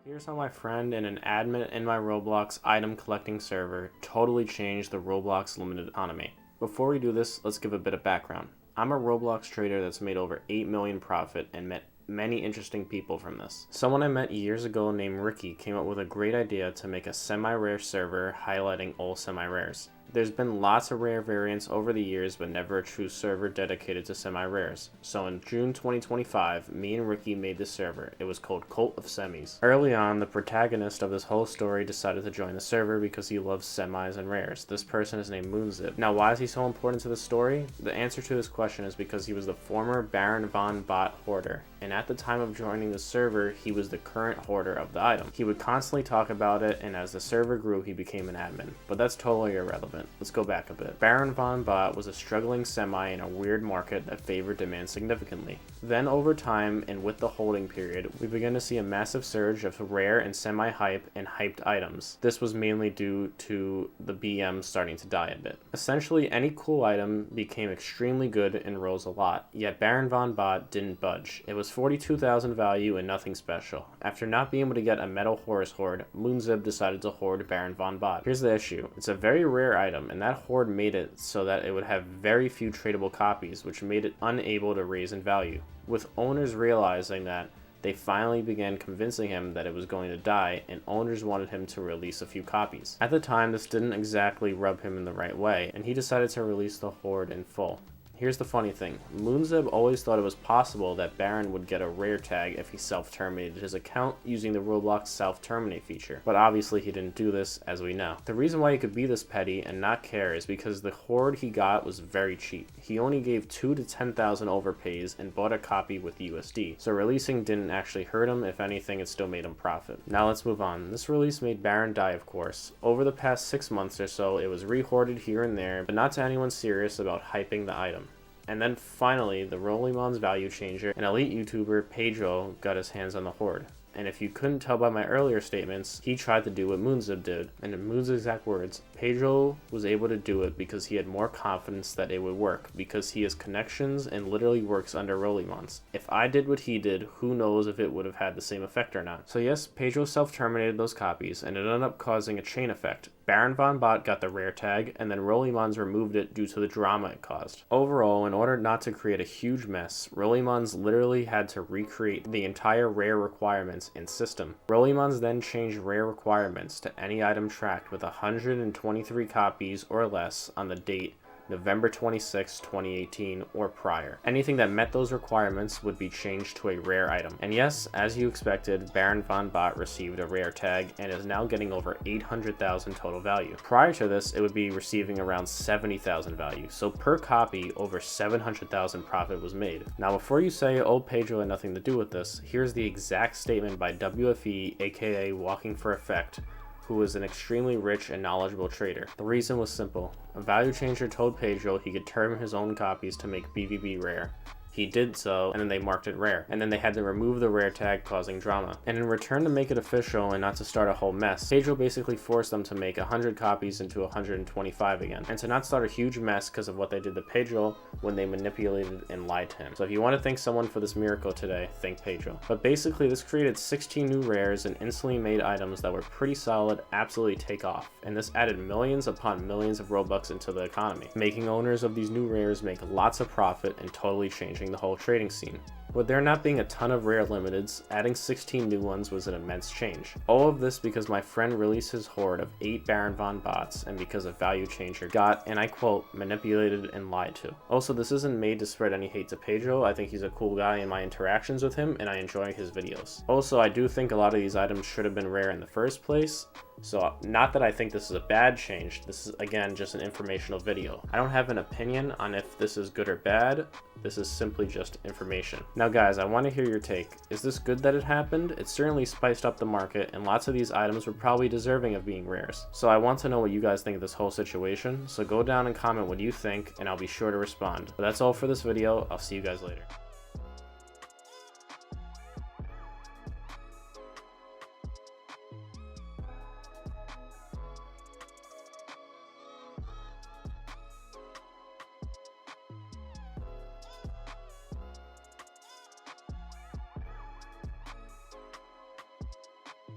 Here's how my friend and an admin in my Roblox item collecting server totally changed the Roblox limited economy. Before we do this, let's give a bit of background. I'm a Roblox trader that's made over 8 million profit and met many interesting people from this. Someone I met years ago named Ricky came up with a great idea to make a semi-rare server highlighting all semi-rares. There's been lots of rare variants over the years, but never a true server dedicated to semi-rares. So in June 2025, me and Ricky made this server. It was called Cult of Semis. Early on, the protagonist of this whole story decided to join the server because he loves semis and rares. This person is named Moonzib. Now, why is he so important to the story? The answer to this question is because he was the former Baron von Bot hoarder. And at the time of joining the server, he was the current hoarder of the item. He would constantly talk about it, and as the server grew, he became an admin. But that's totally irrelevant. Let's go back a bit. Baron von Bot was a struggling semi in a weird market that favored demand significantly. Then over time, and with the holding period, we began to see a massive surge of rare and semi-hype and hyped items. This was mainly due to the BM starting to die a bit. Essentially, any cool item became extremely good and rose a lot, yet Baron von Bot didn't budge. It was 42,000 value and nothing special. After not being able to get a metal Horus Horde, Moonzib decided to hoard Baron von Bot. Here's the issue. It's a very rare item, and that horde made it so that it would have very few tradable copies, which made it unable to raise in value. With owners realizing that, they finally began convincing him that it was going to die, and owners wanted him to release a few copies. At the time, this didn't exactly rub him in the right way, and he decided to release the horde in full. Here's the funny thing, Moonzib always thought it was possible that Baron would get a rare tag if he self-terminated his account using the Roblox self-terminate feature, but obviously he didn't do this, as we know. The reason why he could be this petty and not care is because the horde he got was very cheap. He only gave 2 to 10,000 overpays and bought a copy with USD, so releasing didn't actually hurt him. If anything, it still made him profit. Now let's move on. This release made Baron die, of course. Over the past 6 months or so, it was re-hoarded here and there, but not to anyone serious about hyping the item. And then finally, the Rollymon's value changer, an elite YouTuber, Pedro, got his hands on the horde. And if you couldn't tell by my earlier statements, he tried to do what Moonzib did. And in Moon's exact words, Pedro was able to do it because he had more confidence that it would work, because he has connections and literally works under Rollymon's. If I did what he did, who knows if it would have had the same effect or not. So yes, Pedro self-terminated those copies, and it ended up causing a chain effect. Baron von Bot got the rare tag, and then Rollymon's removed it due to the drama it caused. Overall, in order not to create a huge mess, Rollymon's literally had to recreate the entire rare requirements and system. Rollymon's then changed rare requirements to any item tracked with 123 copies or less on the date November 26, 2018 or prior. Anything that met those requirements would be changed to a rare item. And yes, as you expected, Baron von Bot received a rare tag and is now getting over 800,000 total value. Prior to this, it would be receiving around 70,000 value. So per copy, over 700,000 profit was made. Now before you say, oh, Pedro had nothing to do with this, here's the exact statement by WFE, aka Walking for Effect, who was an extremely rich and knowledgeable trader. The reason was simple. A value changer told Pedro he could term his own copies to make BVB rare. He did so, and then they marked it rare. And then they had to remove the rare tag, causing drama. And in return to make it official and not to start a whole mess, Pedro basically forced them to make 100 copies into 125 again. And to not start a huge mess because of what they did to Pedro when they manipulated and lied to him. So if you want to thank someone for this miracle today, thank Pedro. But basically, this created 16 new rares and instantly made items that were pretty solid absolutely take off. And this added millions upon millions of Robux into the economy, making owners of these new rares make lots of profit and totally changing the whole trading scene. With there not being a ton of rare limiteds, adding 16 new ones was an immense change. All of this because my friend released his horde of 8 Baron von Bots, and because a value changer got, and I quote, manipulated and lied to. Also, this isn't made to spread any hate to Pedro. I think he's a cool guy in my interactions with him, and I enjoy his videos. Also, I do think a lot of these items should have been rare in the first place. So not that I think this is a bad change, this is again just an informational video. I don't have an opinion on if this is good or bad, this is simply just information. Now guys, I want to hear your take. Is this good that it happened? It certainly spiced up the market and lots of these items were probably deserving of being rares. So I want to know what you guys think of this whole situation, so go down and comment what you think and I'll be sure to respond. But that's all for this video, I'll see you guys later.